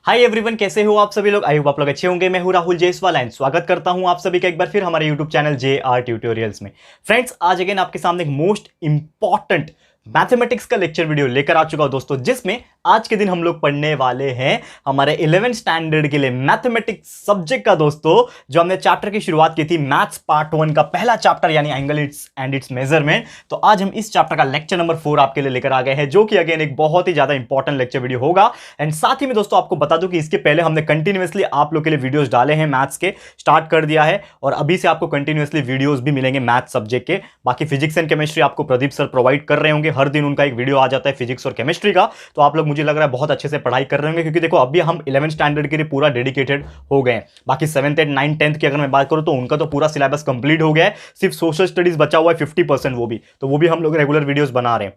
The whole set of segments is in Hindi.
हाय एवरीवन, कैसे हो आप सभी लोग। आई होप आप लोग अच्छे होंगे। मैं हूं राहुल जयसवाल एंड स्वागत करता हूं आप सभी का एक बार फिर हमारे यूट्यूब चैनल JR ट्यूटोरियल्स में। फ्रेंड्स, आज अगेन आपके सामने एक मोस्ट इंपॉर्टेंट मैथमेटिक्स का लेक्चर वीडियो लेकर आ चुका हूं दोस्तों, जिसमें आज के दिन हम लोग पढ़ने वाले हैं हमारे 11th स्टैंडर्ड के लिए मैथमेटिक्स सब्जेक्ट का दोस्तों, जो हमने चैप्टर की शुरुआत की थी मैथ्स पार्ट 1 का पहला चैप्टर यानी एंगल एंड इट्स मेजरमेंट। तो आज हम इस चैप्टर का लेक्चर नंबर 4 आपके लिए लेकर आ गए हैं, जो कि अगेन एक बहुत ही ज्यादा इंपॉर्टेंट लेक्चर वीडियो होगा। एंड साथ ही में दोस्तों आपको बता दूं कि इसके पहले हमने कंटिन्यूअसली आप लोग के लिए वीडियोस डाले हैं, मैथ्स के स्टार्ट कर दिया है और अभी से आपको कंटिन्यूअसली वीडियोस भी मिलेंगे मैथ्स सब्जेक्ट के। बाकी फिजिक्स एंड केमिस्ट्री आपको प्रदीप सर प्रोवाइड कर रहे होंगे, हर दिन उनका एक वीडियो आ जाता है फिजिक्स और केमिस्ट्री का। तो आप लोग, मुझे लग रहा है, बहुत अच्छे से पढ़ाई कर रहे होंगे, क्योंकि देखो अभी हम 11th स्टैंडर्ड के लिए पूरा डेडिकेटेड हो गए हैं। बाकी 7th 8th 9th 10th की अगर मैं बात करूं तो उनका तो पूरा सिलेबस कंप्लीट हो गया है, सिर्फ सोशल स्टडीज बचा हुआ है 50%, वो भी हम लोग रेगुलर वीडियोस बना रहे हैं।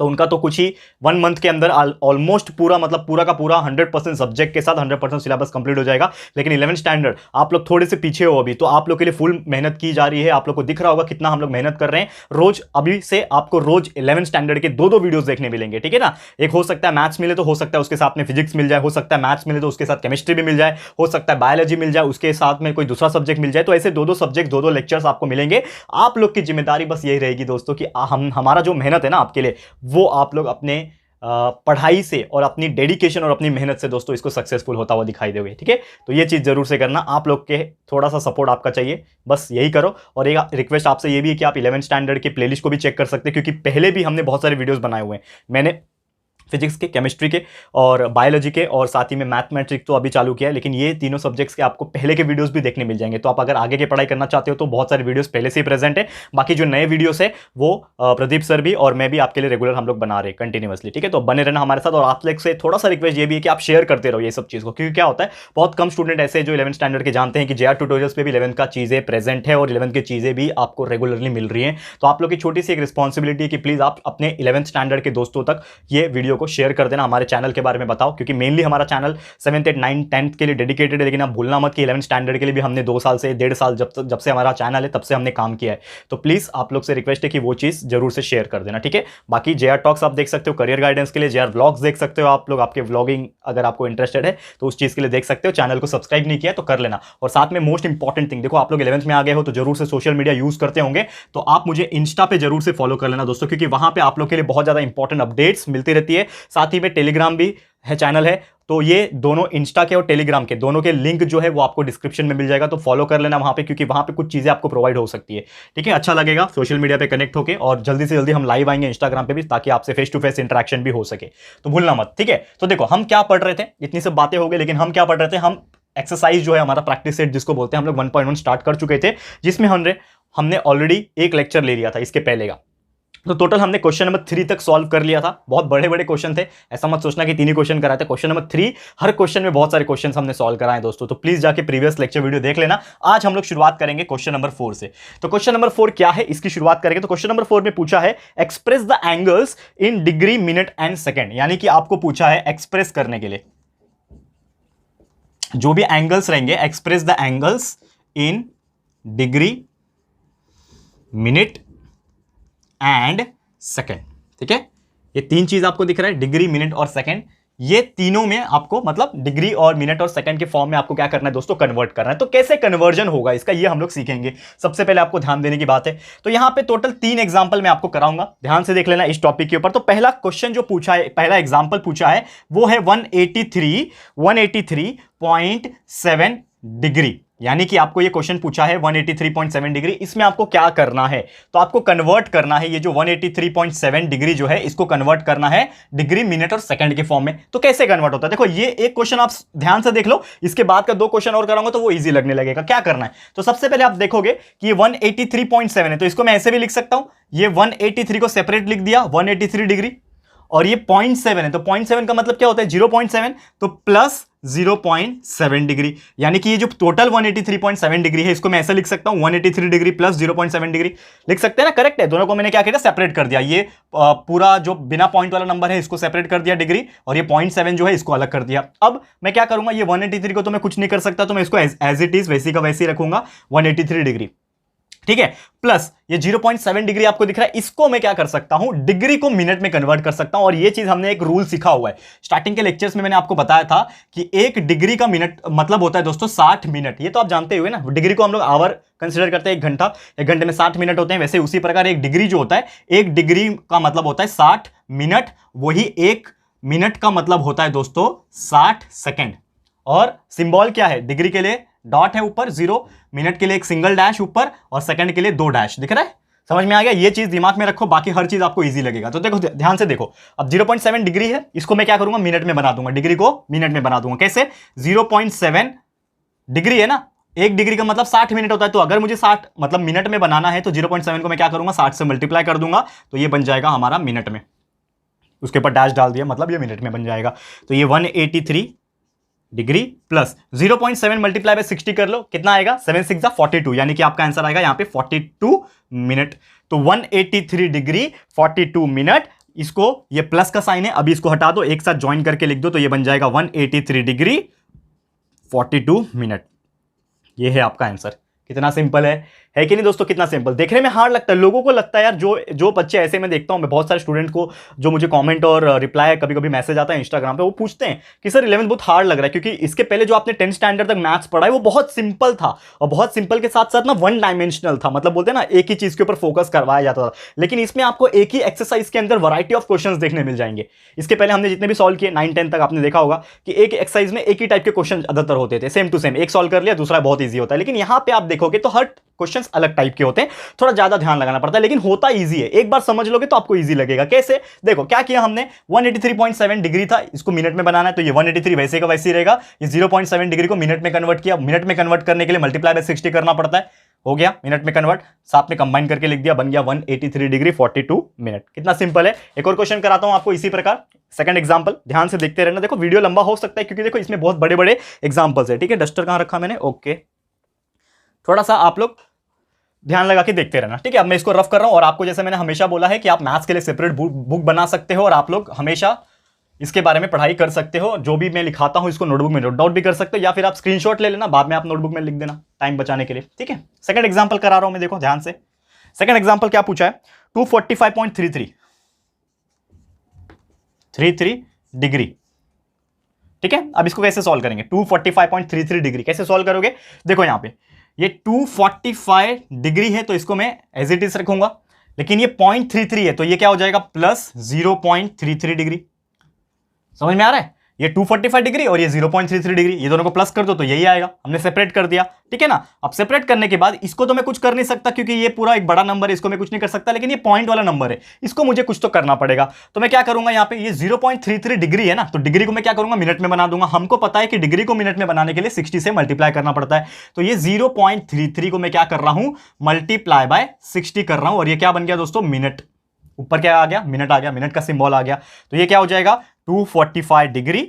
तो उनका तो कुछ ही 1 मंथ के अंदर ऑलमोस्ट पूरा, मतलब पूरा का पूरा 100% सब्जेक्ट के साथ 100% सिलेबस कंप्लीट हो जाएगा। लेकिन 11th स्टैंडर्ड आप लोग थोड़े से पीछे हो अभी, तो आप लोग के लिए फुल मेहनत की जा रही है। आप लोग को दिख रहा होगा कितना हम लोग मेहनत कर रहे हैं। रोज अभी से आपको रोज 11th स्टैंडर्ड के दो वीडियोस देखने मिलेंगे, ठीक है ना। एक हो सकता है मैथ्स मिले तो हो सकता है उसके साथ में फिजिक्स मिल जाए, हो सकता है मैथ्स मिले तो उसके साथ केमिस्ट्री भी मिल जाए, हो सकता है बायोलॉजी मिल जाए, उसके साथ में कोई दूसरा सब्जेक्ट मिल जाए। तो ऐसे दो सब्जेक्ट, दो लेक्चर्स आपको मिलेंगे। आप लोग की जिम्मेदारी बस यही रहेगी दोस्तों कि हमारा जो मेहनत है ना आपके लिए, वो आप लोग अपने पढ़ाई से और अपनी डेडिकेशन और अपनी मेहनत से दोस्तों इसको सक्सेसफुल होता हुआ दिखाई दोगे, ठीक है। तो ये चीज जरूर से करना, आप लोग के थोड़ा सा सपोर्ट आपका चाहिए, बस यही करो। और एक रिक्वेस्ट आपसे ये भी है कि आप 11th स्टैंडर्ड के प्लेलिस्ट को भी चेक कर सकते हैं, क्योंकि पहले भी हमने बहुत सारे वीडियोस बनाए हुए हैं। मैंने फिजिक्स के, केमिस्ट्री के और बायोलॉजी के, और साथ ही में मैथमेटिक्स तो अभी चालू किया है, लेकिन ये तीनों सब्जेक्ट्स के आपको पहले के वीडियोस भी देखने मिल जाएंगे। तो आप अगर आगे की पढ़ाई करना चाहते हो तो बहुत सारे वीडियोस पहले से ही प्रेजेंट है। बाकी जो नए वीडियोस है वो प्रदीप सर भी और मैं भी आपके लिए रेगुलर हम लोग बना रहे हैं कंटिन्यूअसली, ठीक है। तो बने रहना हमारे साथ। और आप लोग से थोड़ा सा रिक्वेस्ट ये भी है कि आप शेयर करते रहो ये सब चीज़ को, क्योंकि क्या होता है, बहुत कम स्टूडेंट ऐसे जो 11th स्टैंडर्ड के जानते हैं कि JR ट्यूटोरियल्स पे भी 11th का चीज़ें प्रेजेंट है और 11th की चीज़ें भी आपको रेगुलरली मिल रही हैं। तो आप लोग की छोटी सी एक रिस्पॉन्सिबिलिटी है कि प्लीज़ आप अपने 11th स्टैंडर्ड के दोस्तों तक ये वीडियो को शेयर कर देना, चैनल के बारे में बताओ, क्योंकि मेनली हमारा channel 7th 8th 9th 10th के लिए डेडिकेटेड है। लेकिन आप भूलना मत कि 11th स्टैंडर्ड के लिए भी हमने 2 साल से 1.5 साल जब से हमारा चैनल है तब से हमने काम किया है। तो प्लीज आप लोग से रिक्वेस्ट है कि वो चीज जरूर से शेयर कर देना, ठीक है। बाकी JR टॉक्स आप देख सकते हो, करियर गाइडेंस के लिए JR व्लॉग्स देख सकते हो आप लोग, आपके व्लॉगिंग अगर आपको इंटरेस्टेड है तो उस चीज के लिए देख सकते हो। चैनल को सब्सक्राइब नहीं किया तो कर लेना। और साथ में मोस्ट इंपॉर्टेंट थिंग, देखो आप लोग 11th में आ गए हो तो जरूर से सोशल मीडिया यूज करते होंगे, तो आप मुझे इंस्टा पे जरूर से फॉलो कर लेना दोस्तों, क्योंकि वहां पे आप लोग के लिए बहुत ज्यादा इंपॉर्टेंट अपडेट्स मिलती रहती है। साथ ही में टेलीग्राम भी है, चैनल है। तो ये दोनों, इंस्टा के और टेलीग्राम के, दोनों के लिंक जो है वो आपको डिस्क्रिप्शन में मिल जाएगा, तो फॉलो कर लेना वहां पे, क्योंकि वहां पे कुछ चीजें आपको प्रोवाइड हो सकती है, ठीक है। अच्छा लगेगा सोशल मीडिया पे कनेक्ट होके, और जल्दी से जल्दी हम लाइव आएंगे इंस्टाग्राम पे भी, ताकि आपसे फेस टू फेस इंटरेक्शन भी हो सके। तो भूलना मत, ठीक है। तो देखो हम क्या पढ़ रहे थे, इतनी सब बातें हो गई, लेकिन हम क्या पढ़ रहे थे, हम एक्सरसाइज जो है हमारा प्रैक्टिस सेट जिसको बोलते हैं, हम लोग 1.1 स्टार्ट कर चुके थे, जिसमें हमने ऑलरेडी एक लेक्चर ले लिया था इसके पहले का। तो टोटल हमने क्वेश्चन नंबर 3 तक सॉल्व कर लिया था। बहुत बड़े बड़े क्वेश्चन थे, ऐसा मत सोचना कि 3 ही क्वेश्चन कराए थे। क्वेश्चन नंबर 3, हर क्वेश्चन में बहुत सारे क्वेश्चन हमने सॉल्व कराए दोस्तों, तो प्लीज जाके प्रीवियस लेक्चर वीडियो देख लेना। आज हम लोग शुरुआत करेंगे क्वेश्चन नंबर 4 से। तो क्वेश्चन नंबर 4 क्या है, इसकी शुरुआत करेंगे। तो क्वेश्चन नंबर 4 में पूछा है express the angles in degree, minute and second. यानी कि आपको पूछा है एक्सप्रेस करने के लिए जो भी एंगल्स रहेंगे, express the angles in degree, minute and second, ठीक है। ये 3 चीज आपको दिख रहा है, डिग्री, मिनट और सेकेंड। ये तीनों में आपको, मतलब डिग्री और मिनट और सेकंड के फॉर्म में आपको क्या करना है दोस्तों, कन्वर्ट करना है। तो कैसे कन्वर्जन होगा इसका, ये हम लोग सीखेंगे। सबसे पहले आपको ध्यान देने की बात है, तो यहां पे टोटल 3 एग्जांपल मैं आपको कराऊंगा, ध्यान से देख लेना इस टॉपिक के ऊपर। तो पहला क्वेश्चन जो पूछा है, पहला एग्जांपल पूछा है, वो है 183.7 डिग्री। यानी कि आपको ये क्वेश्चन पूछा है 183.7 डिग्री, इसमें आपको क्या करना है, तो आपको कन्वर्ट करना है ये जो 183.7 डिग्री जो है, इसको कन्वर्ट करना है डिग्री, मिनट और सेकंड के फॉर्म में। तो कैसे कन्वर्ट होता है, देखो ये एक क्वेश्चन आप ध्यान से देख लो, इसके बाद का 2 क्वेश्चन और कराऊंगा तो वो इजी लगने लगेगा। क्या करना है, तो सबसे पहले आप देखोगे कि ये 183.7 है, तो इसको मैं ऐसे भी लिख सकता हूं, ये 183 को सेपरेट लिख दिया 183 डिग्री, और ये 0.7 है, तो 0.7 का मतलब क्या होता है 0.7, तो प्लस 0.7 डिग्री। यानी कि ये जो टोटल 183.7 डिग्री है, इसको मैं ऐसे लिख सकता हूं 183 डिग्री प्लस 0.7 डिग्री, लिख सकते हैं ना, करेक्ट है। दोनों को मैंने क्या किया, सेपरेट कर दिया। ये पूरा जो बिना पॉइंट वाला नंबर है इसको सेपरेट कर दिया डिग्री, और ये 0.7 जो है इसको अलग कर दिया। अब मैं क्या करूंगा, ये 183 को तो मैं कुछ नहीं कर सकता, तो मैं इसको एज इट इज वैसी का वैसी रखूंगा 183 डिग्री। ठीक है। प्लस ये 0.7 डिग्री आपको दिख रहा है, इसको मैं क्या कर सकता हूं, डिग्री को मिनट में कन्वर्ट कर सकता हूं। और ये चीज हमने एक रूल सीखा हुआ है स्टार्टिंग के लेक्चर्स में, मैंने आपको बताया था कि एक डिग्री का मिनट मतलब होता है दोस्तों 60 मिनट। ये तो आप जानते हुए ना, डिग्री को हम लोग आवर कंसिडर करते हैं, एक घंटा, एक घंटे में 60 मिनट होते हैं। वैसे उसी प्रकार एक डिग्री जो होता है, एक डिग्री का मतलब होता है 60 मिनट, वही एक मिनट का मतलब होता है दोस्तों 60 सेकेंड। और सिंबल क्या है, डिग्री के लिए डॉट है ऊपर 0, मिनट के लिए एक सिंगल डैश ऊपर, और सेकंड के लिए 2 डैश दिख रहा है। समझ में आ गया? ये चीज दिमाग में रखो, बाकी हर चीज आपको इजी लगेगा। तो देखो ध्यान से देखो, अब 0.7 डिग्री है, इसको मैं क्या करूंगा, मिनट में बना दूंगा, डिग्री को मिनट में बना दूंगा। कैसे? 0.7 डिग्री है ना, एक डिग्री का मतलब 60 मिनट होता है। तो अगर मुझे 60 मतलब मिनट में बनाना है तो 0.7 को मैं क्या करूंगा, 60 से मल्टीप्लाई कर दूंगा, तो ये बन जाएगा हमारा मिनट में। उसके ऊपर डैश डाल दिया, मतलब ये मिनट में बन जाएगा। तो ये 183 डिग्री प्लस 0.7 मल्टीप्लाई बाय 60 कर लो, कितना आएगा, 7 6 42, यानी कि आपका आंसर आएगा यहाँ पे 42 मिनट। तो 183 डिग्री 42 मिनट। इसको, ये प्लस का साइन है, अभी इसको हटा दो, एक साथ ज्वाइन करके लिख दो, तो ये बन जाएगा 183 डिग्री 42 मिनट। ये है आपका आंसर। कितना सिंपल है कि नहीं दोस्तों? कितना सिंपल, देखने में हार्ड लगता है, लोगों को लगता है यार, जो बच्चे ऐसे मैं देखता हूं, मैं बहुत सारे स्टूडेंट को जो मुझे कमेंट और रिप्लाई कभी कभी मैसेज आता है इंस्टाग्राम पे, वो पूछते हैं कि सर 11th बहुत हार्ड लग रहा है, क्योंकि इसके पहले जो आपने 10th स्टैंडर्ड तक मैथ्स पढ़ा है वो बहुत सिंपल था, और बहुत सिंपल के साथ साथ ना वन डायमेंशनल था, मतलब बोलते हैं ना एक ही चीज के ऊपर फोकस करवाया जाता था। लेकिन इसमें आपको एक ही एक्सरसाइज के अंदर वैरायटी ऑफ क्वेश्चंस देखने मिल जाएंगे। इसके पहले हमने जितने भी सॉल्व किए 9 10 तक, आपने देखा होगा कि एक एक्सरसाइज में एक ही टाइप के क्वेश्चन ज्यादातर होते थे, सेम टू सेम, एक सॉल्व कर लिया दूसरा बहुत ईजी होता है। लेकिन यहां पे आप देखोगे तो हर क्वेश्चंस अलग टाइप के होते हैं, थोड़ा ज्यादा ध्यान लगाना पड़ता है, लेकिन होता इजी है। एक बार समझ लोगे तो आपको इजी लगेगा। कैसे? देखो क्या किया हमने, 183.7 डिग्री था, इसको मिनट में बनाना है, तो ये 183 वैसे का वैसे ही रहेगा। ये 0.7 डिग्री को मिनट में कन्वर्ट किया, मिनट में कन्वर्ट करने के लिए मल्टीप्लाई बाय 60 करना पड़ता है, हो गया मिनट में कन्वर्ट, साथ में कंबाइन करके लिख दिया, बन गया 183 डिग्री 42 मिनट। कितना सिंपल है। एक और क्वेश्चन कराता हूं आपको इसी प्रकार, सेकंड एग्जांपल, ध्यान से देखते रहना। देखो वीडियो लंबा हो सकता है क्योंकि देखो इसमें बहुत बड़े बड़े एग्जांपल्स है, ठीक है। डस्टर कहां रखा मैंने, ओके, थोड़ा सा आप लोग ध्यान लगा के देखते रहना, ठीक है। अब मैं इसको रफ कर रहा हूं, और आपको जैसे मैंने हमेशा बोला है कि आप मैथ्स के लिए सेपरेट बुक बना सकते हो, और आप लोग हमेशा इसके बारे में पढ़ाई कर सकते हो। जो भी मैं लिखाता हूं इसको नोटबुक में नोट डाउन भी कर सकते हो, या फिर आप स्क्रीनशॉट ले लेना, बाद में आप नोटबुक में लिख देना टाइम बचाने के लिए, ठीक है। सेकंड एग्जांपल करा रहा हूं मैं, देखो ध्यान से। सेकंड एग्जांपल क्या पूछा है, 245.33 डिग्री, ठीक है। अब इसको कैसे सॉल्व करेंगे, 245.33 डिग्री कैसे सॉल्व करोगे? देखो यहां पे ये 245 डिग्री है, तो इसको मैं एज इट इज रखूंगा, लेकिन ये 0.33 है, तो ये क्या हो जाएगा, प्लस 0.33 डिग्री। समझ में आ रहा है? ये 245 डिग्री और ये 0.33 डिग्री, ये दोनों को प्लस कर दो तो यही आएगा। हमने सेपरेट कर दिया, ठीक है ना। अब सेपरेट करने के बाद इसको तो मैं कुछ कर नहीं सकता क्योंकि ये पूरा एक बड़ा नंबर है, इसको मैं कुछ नहीं कर सकता, लेकिन ये पॉइंट वाला नंबर है, इसको मुझे कुछ तो करना पड़ेगा। तो मैं क्या करूंगा, यहाँ पे ये 0.33 डिग्री है ना, तो डिग्री को मैं क्या करूंगा, मिनट में बना दूंगा। हमको पता है कि डिग्री को मिनट में बनाने के लिए 60 से मल्टीप्लाई करना पड़ता है, तो ये 0.33 को मैं क्या कर रहा हूं, मल्टीप्लाई बाय 60 कर रहा हूं, और ये क्या बन गया दोस्तों, मिनट। ऊपर क्या आ गया, मिनट आ गया, मिनट का सिंबल आ गया। तो ये क्या हो जाएगा, 245 डिग्री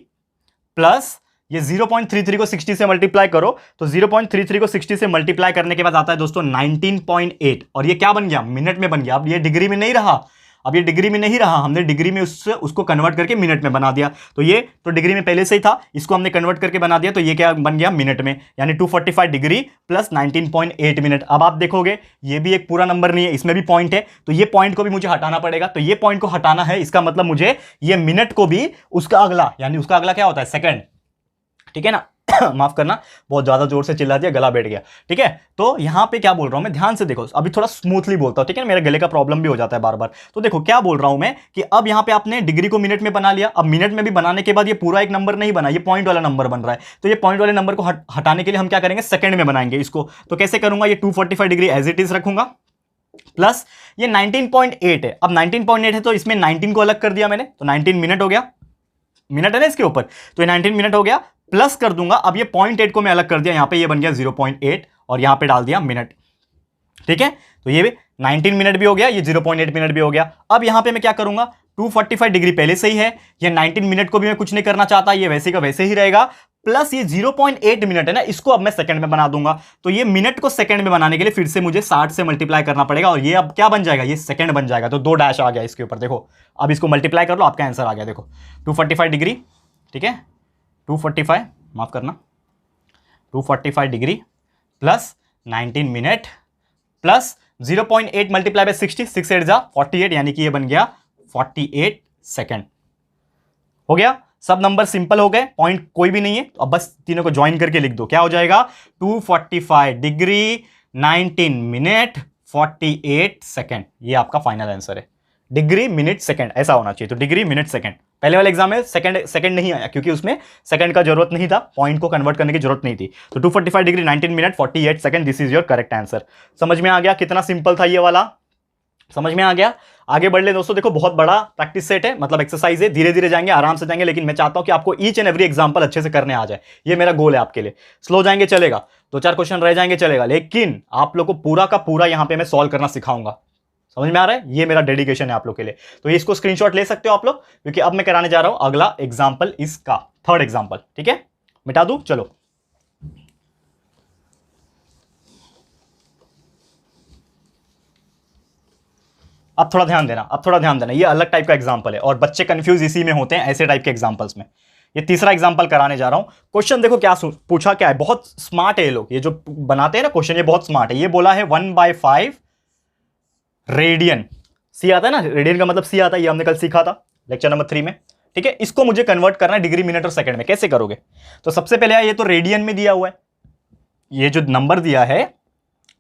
प्लस ये 0.33 को 60 से मल्टीप्लाई करो, तो 0.33 को 60 से मल्टीप्लाई करने के बाद आता है दोस्तों 19.8, और ये क्या बन गया, मिनट में बन गया। अब ये डिग्री में नहीं रहा, अब ये डिग्री में नहीं रहा, हमने डिग्री में उसको कन्वर्ट करके मिनट में बना दिया। तो ये तो डिग्री में पहले से ही था, इसको हमने कन्वर्ट करके बना दिया, तो ये क्या बन गया, मिनट में, यानी 245 डिग्री प्लस 19.8 मिनट। अब आप देखोगे ये भी एक पूरा नंबर नहीं है, इसमें भी पॉइंट है, तो ये पॉइंट को भी मुझे हटाना पड़ेगा। तो ये पॉइंट को हटाना है, इसका मतलब मुझे ये मिनट को भी उसका अगला, यानी उसका अगला क्या होता है, सेकंड, ठीक है ना। माफ करना, बहुत ज्यादा जोर से चिल्ला दिया, गला बैठ गया, ठीक है। तो यहां पे क्या बोल रहा हूं मैं, ध्यान से देखो, अभी थोड़ा स्मूथली बोलता हूं, ठीक है। मेरे गले का प्रॉब्लम भी हो जाता है बार बार। तो देखो क्या बोल रहा हूं मैं कि अब यहां पे आपने डिग्री को मिनट में बना लिया, अब मिनट में भी बनाने के बाद ये पूरा एक नंबर नहीं बना, ये पॉइंट वाला नंबर बन रहा है। तो ये पॉइंट वाले नंबर को हटाने के लिए हम क्या करेंगे, सेकंड में बनाएंगे इसको। तो कैसे करूंगा, ये 245 डिग्री एज इट इज रखूंगा, प्लस ये 19.8 है। अब 19.8 है तो इसमें 19 को अलग कर दिया मैंने, तो 19 मिनट हो गया, मिनट है ना इसके ऊपर, तो ये 19 मिनट हो गया, प्लस कर दूंगा। अब ये 0.8 को मैं अलग कर दिया, यहां पे ये बन गया 0.8, और यहां पे डाल दिया मिनट, ठीक है। तो ये भी 19 मिनट भी हो गया, ये 0.8 मिनट भी हो गया। अब यहां पे मैं क्या करूंगा, 245 डिग्री पहले से ही है, ये 19 मिनट को भी मैं कुछ नहीं करना चाहता, ये वैसे का वैसे ही रहेगा, प्लस ये 0.8 मिनट है ना, इसको अब मैं सेकंड में बना दूंगा। तो ये मिनट को सेकंड में बनाने के लिए फिर से मुझे 60 से मल्टीप्लाई करना पड़ेगा, और ये अब क्या बन जाएगा, ये सेकंड बन जाएगा। तो 2 डैश आ गया इसके ऊपर, देखो अब इसको मल्टीप्लाई कर लो, आपका आंसर आ गया, देखो 245 डिग्री, ठीक है, 245, माफ करना, 245 degree plus 19 minute plus 0.8 multiply by 60, 6 8 जा 48, यानी कि ये बन गया 48 सेकेंड। हो गया, सब नंबर सिंपल हो गए, पॉइंट कोई भी नहीं है। अब बस तीनों को ज्वाइन करके लिख दो, क्या हो जाएगा 245 डिग्री 19 मिनट 48 सेकेंड। ये आपका फाइनल आंसर है। डिग्री मिनट सेकंड ऐसा होना चाहिए, तो डिग्री मिनट सेकंड। पहले वाले एग्जाम में सेकंड नहीं आया क्योंकि उसमें सेकंड का जरूरत नहीं था, पॉइंट को कन्वर्ट करने की जरूरत नहीं थी। तो 245 degree 19 minute 48 second, this is your correct answer. समझ में आ गया कितना सिंपल था ये वाला? समझ में आ गया? आगे बढ़ ले दोस्तों। देखो बहुत बड़ा प्रैक्टिस सेट है, मतलब एक्सरसाइज है, धीरे धीरे जाएंगे, आराम से जाएंगे, लेकिन मैं चाहता हूं कि आपको ईच एंड एवरी एग्जांपल अच्छे से करने आ जाए। ये मेरा गोल है आपके लिए। स्लो जाएंगे चलेगा, 2-4 क्वेश्चन रह जाएंगे चलेगा, लेकिन आप लोग को पूरा का पूरा यहां पे मैं सॉल्व करना सिखाऊंगा। समझ में आ रहा है? ये मेरा डेडिकेशन है आप लोग के लिए। तो ये इसको स्क्रीनशॉट ले सकते हो आप लोग, क्योंकि अब मैं कराने जा रहा हूं अगला एग्जाम्पल, इसका थर्ड एग्जाम्पल। ठीक है, मिटा दूं? चलो अब थोड़ा ध्यान देना, अब थोड़ा ध्यान देना। ये अलग टाइप का एग्जाम्पल है और बच्चे कंफ्यूज इसी में होते हैं, ऐसे टाइप के एग्जाम्पल्स में। ये तीसरा एग्जाम्पल कराने जा रहा हूं। क्वेश्चन देखो क्या पूछा, क्या है, बहुत स्मार्ट है ये लोग, ये जो बनाते हैं ना क्वेश्चन, ये बहुत स्मार्ट है। ये बोला है 1/5 रेडियन। सी आता है ना, रेडियन का मतलब सी आता है, ये हमने कल सीखा था लेक्चर नंबर 3 में। ठीक है, इसको मुझे कन्वर्ट करना है डिग्री मिनट और सेकंड में। कैसे करोगे? तो सबसे पहले ये तो रेडियन में दिया हुआ है, ये जो नंबर दिया है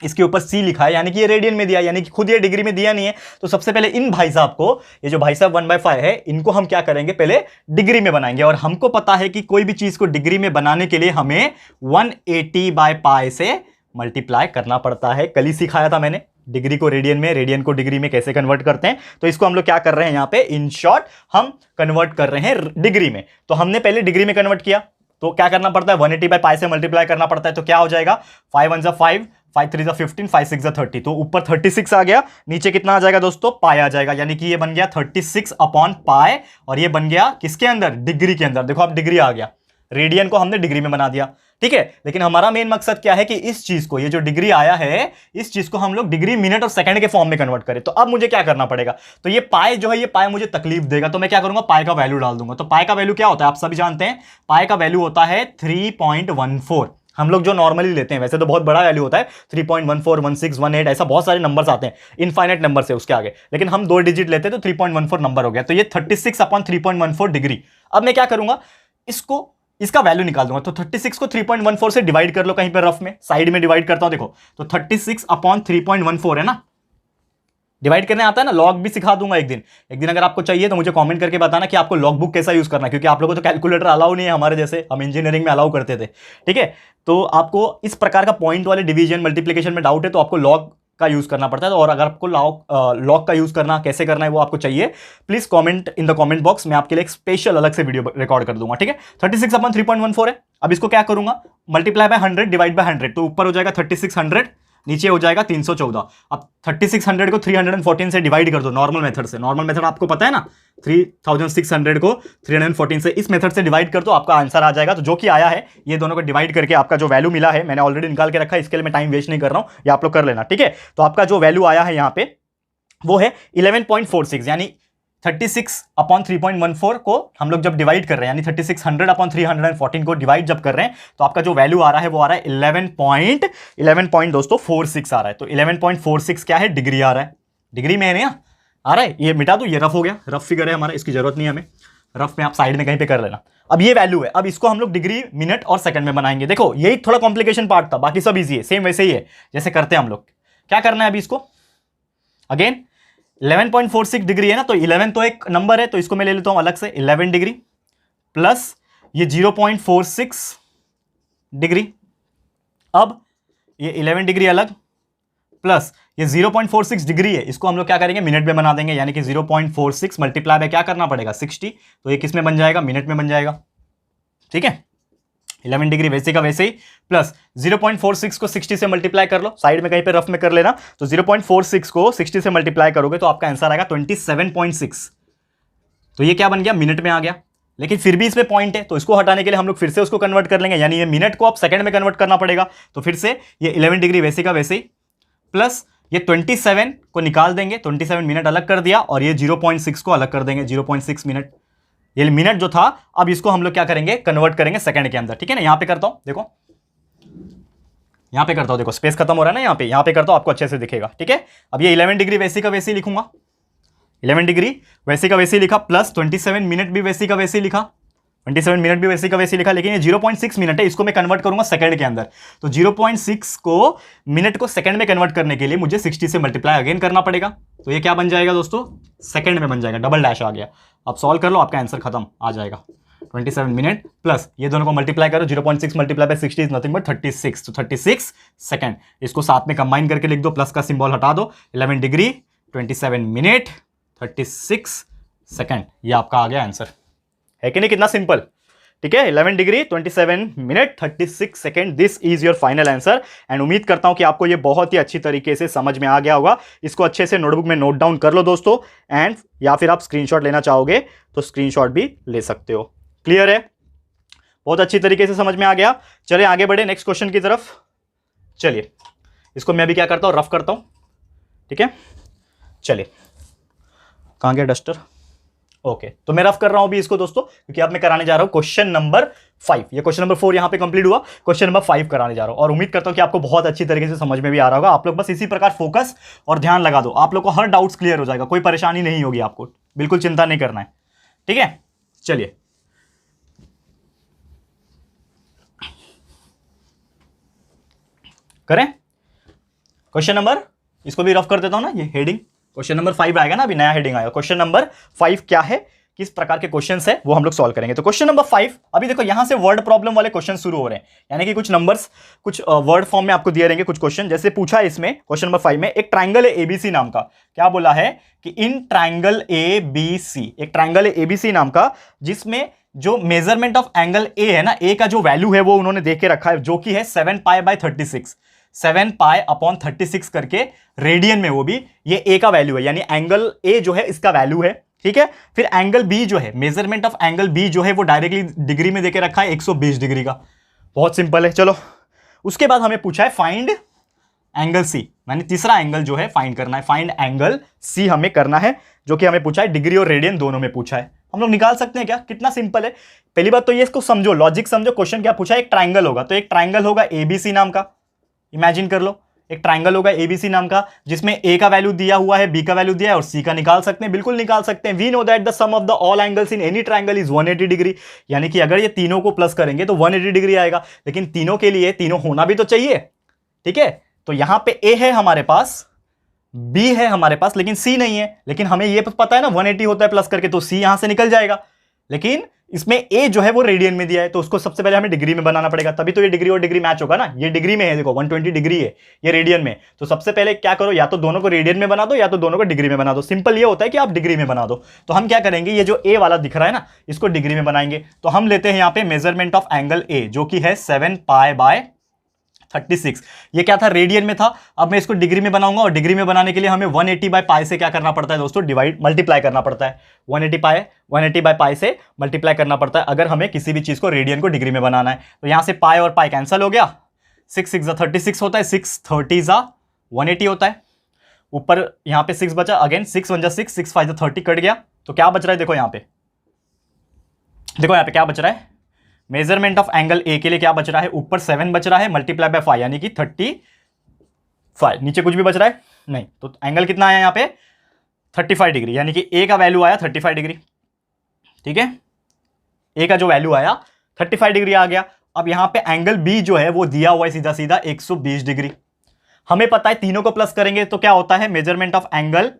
इसके ऊपर सी लिखा है, यानी कि ये रेडियन में दिया, यानी कि खुद ये डिग्री में दिया नहीं है। तो सबसे पहले इन भाई साहब को, ये जो भाई साहब 1/5 है, इनको हम क्या करेंगे, पहले डिग्री में बनाएंगे। और हमको पता है कि कोई भी चीज को डिग्री में बनाने के लिए हमें 180/π से मल्टीप्लाई करना पड़ता है। कल ही सिखाया था मैंने डिग्री को रेडियन में, रेडियन को डिग्री में कैसे कन्वर्ट करते हैं। तो इसको हम लोग क्या कर रहे हैं, यहां पे इन शॉर्ट हम कन्वर्ट कर रहे हैं डिग्री में। तो हमने पहले डिग्री में कन्वर्ट किया, तो क्या करना पड़ता है, 180/π से मल्टीप्लाई करना पड़ता है। तो क्या हो जाएगा, 5 1 5, 5 3 15, 5 6 30। तो ऊपर 36 आ गया, नीचे कितना आ जाएगा दोस्तों, पाई आ जाएगा, यानी कि ये बन गया 36/π। और ये बन गया किसके अंदर, डिग्री के अंदर। देखो अब डिग्री आ गया, रेडियन को हमने डिग्री में बना दिया। ठीक है, लेकिन हमारा मेन मकसद क्या है कि इस चीज को, ये जो डिग्री आया है, इस चीज को हम लोग डिग्री मिनट और सेकंड के फॉर्म में कन्वर्ट करें। तो अब मुझे क्या करना पड़ेगा, तो ये पाई जो है, ये पाई मुझे तकलीफ देगा, तो मैं क्या करूंगा, पाई का वैल्यू डाल दूंगा। तो पाई का वैल्यू क्या होता है, आप सभी जानते हैं, पाई का वैल्यू होता है 3.14। हम लोग जो नॉर्मली लेते हैं, वैसे तो बहुत बड़ा वैल्यू होता है 3.14, 16, 18, ऐसा बहुत सारे नंबर्स आते हैं, इनफाइनाइट नंबर से उसके आगे, लेकिन हम 2 डिजिट लेते हैं तो 3.14 नंबर हो गया। तो ये 36/3.14 डिग्री। अब मैं क्या करूंगा, इसका वैल्यू निकाल दूंगा। तो 36 को 3.14 से डिवाइड कर लो, कहीं पे रफ में साइड में डिवाइड करता हूं, देखो तो 36/3.14 है ना, डिवाइड करने आता है ना। लॉग भी सिखा दूंगा एक दिन अगर आपको चाहिए तो मुझे कमेंट करके बताना कि आपको लॉग बुक कैसा यूज करना है, क्योंकि आप लोगों को तो कैलकुलेटर अलाउ नहीं है हमारे जैसे, हम इंजीनियरिंग में अलाउ करते थे। ठीक है, तो आपको इस प्रकार का पॉइंट वाले डिवीजन मल्टीप्लिकेशन में डाउट है तो आपको लॉग का यूज करना पड़ता है। और अगर आपको लॉग का यूज करना कैसे करना है वो आपको चाहिए, please comment in the comment box, मैं आपके लिए एक स्पेशल अलग से वीडियो रिकॉर्ड कर दूंगा। ठीक है, 36/3.14 है। अब इसको क्या करूंगा, मल्टीप्लाई बाय 100 डिवाइड बाय 100, तो ऊपर हो जाएगा 3600, नीचे हो जाएगा 314। अब 3600 को 314 से डिवाइड कर दो नॉर्मल मेथड से। नॉर्मल मेथड आपको पता है ना, 3600 को 314 से इस मेथड से डिवाइड कर दो, आपका आंसर आ जाएगा। तो जो कि आया है, ये दोनों को डिवाइड करके आपका जो वैल्यू मिला है, मैंने ऑलरेडी निकाल के रखा है, इसके लिए मैं टाइम वेस्ट नहीं कर रहा हूं, ये आप लोग कर लेना। ठीक है, तो आपका जो वैल्यू आया है यहां पे वो है 11.46, यानी 36/3.14 को हम लोग जब डिवाइड कर रहे हैं, यानी 3600/314 को डिवाइड जब कर रहे हैं, तो आपका जो वैल्यू आ रहा है वो आ रहा है 11 दोस्तों 46 आ रहा है। तो 11.46 क्या है, डिग्री आ रहा है, डिग्री में है ना, आ रहा है। ये मिटा दो, ये रफ हो गया, रफ फिगर है हमारा, इसकी जरूरत नहीं है हमें, रफ में आप साइड में कहीं पे कर लेना। अब ये वैल्यू है, अब इसको हम लोग डिग्री मिनट और सेकंड में बनाएंगे। देखो यही थोड़ा कॉम्प्लिकेशन पार्ट था, बाकी सब इजी है, सेम वैसे ही है जैसे करते हैं हम लोग। क्या करना है अभी, इसको अगेन 11.46 डिग्री है ना, तो 11 तो एक नंबर है, तो इसको मैं ले लेता हूं अलग से, 11 डिग्री प्लस ये 0.46 डिग्री। अब ये 11 डिग्री अलग प्लस ये 0.46 डिग्री है, इसको हम लोग क्या करेंगे, मिनट में बना देंगे, यानी कि 0.46 मल्टीप्लाई में क्या करना पड़ेगा, 60, तो ये किस में बन जाएगा, मिनट में बन जाएगा। ठीक है, 11 डिग्री वैसे का वैसे ही प्लस 0.46 को 60 से मल्टीप्लाई कर लो, साइड में कहीं पे रफ में कर लेना। तो 0.46 को 60 से मल्टीप्लाई करोगे तो आपका आंसर आएगा 27.6। तो ये क्या बन गया, miनट में आ गया, लेकिन फिर भी इसमें पॉइंट है, तो इसको हटाने के लिए हम लोग फिर से उसको कन्वर्ट कर लेंगे, यानी ये मिनट को आप सेकंड में कन्वर्ट करना पड़ेगा। तो फिर से ये 11 डिग्री वैसे का वैसे ही प्लस ये 27 को निकाल देंगे, 27 मिनट अलग कर दिया, और ये 0.6 को अलग कर देंगे, 0.6 मिनट। ये मिनट जो था, अब इसको हम लोग क्या करेंगे, कन्वर्ट करेंगे सेकंड के अंदर। ठीक है ना, यहां पे करता हूं, देखो यहाँ पे करता हूँ, देखो स्पेस खत्म हो रहा है ना, यहाँ पे करता हूँ, आपको अच्छे से दिखेगा, ठीक है। अब ये 11 डिग्री वैसी का वैसी लिखूंगा, 11 डिग्री वैसी का वैसी लिखा, प्लस 27 मिनट भी वैसी का वैसी लिखा, 27 मिनट भी वैसी का वैसी लिखा, लेकिन ये 0.6 मिनट है, इसको मैं कन्वर्ट करूंगा सेकंड के अंदर। तो 0.6 को मिनट को सेकंड में कन्वर्ट करने के लिए मुझे 60 से मल्टीप्लाई अगेन करना पड़ेगा। तो ये क्या बन जाएगा दोस्तों, सेकंड में बन जाएगा, डबल डैश आ गया। अब सॉल्व कर लो, आपका आंसर खत्म आ जाएगा। 27 मिनट प्लस ये दोनों को मल्टीप्लाई करो, 0.6 multiply by 60 is nothing but 36, तो 36 सेकंड। इसको साथ में कंबाइन करके लिख दो, प्लस का सिंबल हटा दो, 11 डिग्री 27 मिनट 36 सेकंड, ये आपका आ गया आंसर, है कि नहीं, कितना सिंपल, ठीक है। 11 degree 27 minute 36 second, this is your final answer. And उम्मीद करता हूं कि आपको ये बहुत ही अच्छी तरीके से समझ में आ गया होगा। इसको अच्छे से नोटबुक में नोट डाउन कर लो दोस्तों, एंड या फिर आप स्क्रीनशॉट लेना चाहोगे तो स्क्रीनशॉट भी ले सकते हो। क्लियर है, बहुत अच्छी तरीके से समझ में आ गया। चलिए आगे बढ़े नेक्स्ट क्वेश्चन की तरफ। चलिए इसको मैं भी क्या करता हूं, रफ करता हूं, ठीक है। चलिए कहां गया डस्टर, ओके तो मैं रफ कर रहा हूं अभी इसको दोस्तों, क्योंकि अब मैं कराने जा रहा हूं क्वेश्चन नंबर 5। ये क्वेश्चन नंबर 4 यहां पे कंप्लीट हुआ, क्वेश्चन नंबर 5 कराने जा रहा हूं, और उम्मीद करता हूं कि आपको बहुत अच्छी तरीके से समझ में भी आ रहा होगा। आप लोग बस इसी प्रकार फोकस और ध्यान लगा दो, आप लोग को हर डाउट्स क्लियर हो जाएगा, कोई परेशानी नहीं होगी आपको, बिल्कुल चिंता नहीं करना है, ठीक है। चलिए करें क्वेश्चन नंबर, इसको भी रफ कर देता हूं ना, ये हेडिंग क्वेश्चन नंबर 5 आएगा ना, अभी नया हेडिंग आएगा। क्वेश्चन नंबर 5 क्या है, किस प्रकार के क्वेश्चंस है वो हम लोग सॉल्व करेंगे। तो क्वेश्चन नंबर 5, अभी देखो यहां से वर्ड प्रॉब्लम वाले क्वेश्चन शुरू हो रहे हैं, यानी कि कुछ नंबर्स कुछ वर्ड फॉर्म में आपको दिए रहेंगे कुछ क्वेश्चन। जैसे पूछा है इसमें क्वेश्चन नंबर 5 में, एक ट्राइंगल है एबीसी नाम का, क्या बोला है कि इन ट्राइंगल एबीसी, एक ट्राइंगल है एबीसी नाम का, जिसमें जो मेजरमेंट ऑफ एंगल ए है ना, ए का जो वैल्यू है वो उन्होंने देख के रखा है, जो कि है 7 पाई बाय 36, 7 पाई अपॉन 36 करके रेडियन में, वो भी ये ए का वैल्यू है, यानी एंगल ए जो है इसका वैल्यू है, ठीक है। फिर एंगल बी जो है, मेजरमेंट ऑफ एंगल बी जो है वो डायरेक्टली डिग्री में देके रखा है 120 डिग्री का, बहुत सिंपल है। चलो उसके बाद हमें पूछा है फाइंड एंगल सी, यानी तीसरा एंगल जो है फाइंड करना है, फाइंड एंगल सी हमें करना है, जो कि हमें पूछा है डिग्री और रेडियन दोनों में पूछा है। हम लोग निकाल सकते हैं क्या, कितना सिंपल है। पहली बात तो ये इसको समझो, लॉजिक समझो, क्वेश्चन क्या पूछा है, एक ट्राइंगल होगा, तो एक ट्राइंगल होगा एबीसी नाम का, इमेजिन कर लो एक ट्राइंगल होगा एबीसी नाम का, जिसमें ए का वैल्यू दिया हुआ है, बी का वैल्यू दिया है, और सी का निकाल सकते हैं, बिल्कुल निकाल सकते हैं। We know that the sum of the all angles in any triangle is 180 degree, यानी कि अगर ये तीनों को प्लस करेंगे तो 180 डिग्री आएगा, लेकिन तीनों के लिए तीनों होना भी तो चाहिए, ठीक है। तो यहां पे ए है हमारे पास, बी है हमारे पास, लेकिन सी नहीं है, लेकिन हमें ये पता है ना 180 होता है प्लस करके, तो सी यहां से निकल जाएगा, लेकिन इसमें ए जो है वो रेडियन में दिया है, तो उसको सबसे पहले हमें डिग्री में बनाना पड़ेगा, तभी तो ये डिग्री और डिग्री मैच होगा ना। ये डिग्री में है, देखो 120 डिग्री है, ये रेडियन में, तो सबसे पहले क्या करो, या तो दोनों को रेडियन में बना दो या तो दोनों को डिग्री में बना दो। सिंपल ये होता है कि आप डिग्री में बना दो। तो हम क्या करेंगे, ये जो ए वाला दिख रहा है ना, इसको डिग्री में बनाएंगे। तो हम लेते हैं यहां पे मेजरमेंट ऑफ एंगल ए, जो कि है 7 पाई बाय 36, ये क्या था, रेडियन में था। अब मैं इसको डिग्री में बनाऊंगा, और डिग्री में बनाने के लिए हमें 180 बाय पाई से क्या करना पड़ता है दोस्तों, डिवाइड मल्टीप्लाई करना पड़ता है। 180 बाय पाई से मल्टीप्लाई करना पड़ता है अगर हमें किसी भी चीज को रेडियन को डिग्री में बनाना है। तो यहां से पाई और पाई कैंसिल हो गया, 6 6 36 होता है, 6 30 180 होता है, ऊपर यहां पे 6 बचा, अगेन 6 1 6 6 5 30 कट गया, तो क्या बच रहा है, देखो यहां पे, देखो यहां पे क्या बच रहा है, मेजरमेंट ऑफ एंगल ए के लिए क्या बच रहा है, ऊपर 7 बच रहा है, मल्टीप्लाई बाय 5 यानी कि 35, नीचे कुछ भी बच रहा है नहीं, तो एंगल कितना आया यहां पे 35 डिग्री, यानी कि ए का वैल्यू आया 35 डिग्री, ठीक है। ए का जो वैल्यू आया 35 डिग्री आ गया। अब यहां पे एंगल बी जो है वो दिया हुआ है सीधा सीधा 120 डिग्री। हमें पता है तीनों को प्लस करेंगे तो क्या होता है, measurement of angle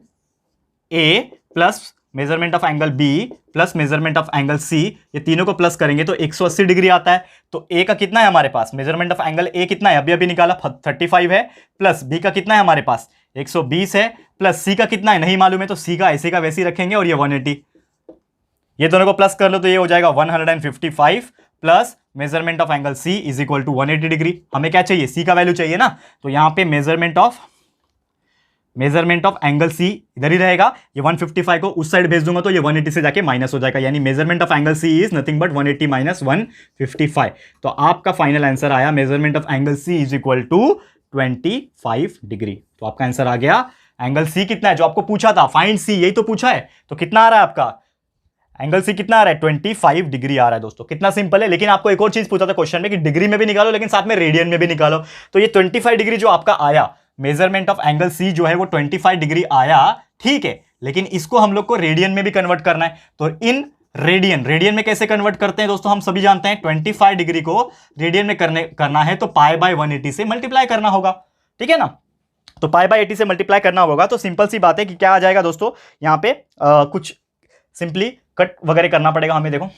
A plus measurement of angle B plus measurement of angle C, ये तीनों को प्लस करेंगे तो 180 डिग्री आता है। तो ए का कितना है हमारे पास, मेजरमेंट ऑफ एंगल ए कितना है, अभी अभी निकाला 35 है, प्लस बी का कितना है हमारे पास 120 है, प्लस सी का कितना है नहीं मालूम है, तो सी का ऐसे का वैसे ही रखेंगे, और ये 180, ये दोनों को प्लस कर लो तो ये हो जाएगा 155 plus measurement of angle C is equal to 180 degree. हमें क्या चाहिए, सी का वैल्यू चाहिए ना, तो यहां पे मेजरमेंट ऑफ एंगल सी इधर ही रहेगा, ये 155 को उस साइड भेज दूंगा तो ये 180 से जाके माइनस हो जाएगा, यानी measurement of angle C is nothing but 180 minus 155। तो आपका फाइनल आंसर आया measurement of angle C is equal to 25 degree. तो आपका आंसर आ गया, एंगल सी कितना है जो आपको पूछा था, फाइंड सी, यही तो पूछा है, तो कितना आ रहा है आपका एंगल सी कितना आ रहा है 25 डिग्री आ रहा है दोस्तों। कितना सिंपल है। लेकिन आपको एक और चीज पूछा था क्वेश्चन में कि डिग्री में भी निकालो लेकिन साथ में रेडियन में भी निकालो। तो ये 25 डिग्री जो आपका आया, मेजरमेंट ऑफ एंगल सी जो है वो 25 डिग्री आया, ठीक है, लेकिन इसको हम लोग को रेडियन में भी कन्वर्ट करना है। तो इन रेडियन में कैसे कन्वर्ट करते हैं दोस्तों, हम सभी जानते हैं 25 डिग्री को रेडियन में करना है तो पाई बाय 180 से मल्टीप्लाई करना होगा, ठीक है ना। तो पाई बाय 80 से मल्टीप्लाई करना होगा। तो सिंपल सी बात है कि क्या आ जाएगा दोस्तों, यहां पे कुछ सिंपली कट वगैरह करना पड़ेगा हमें। देखो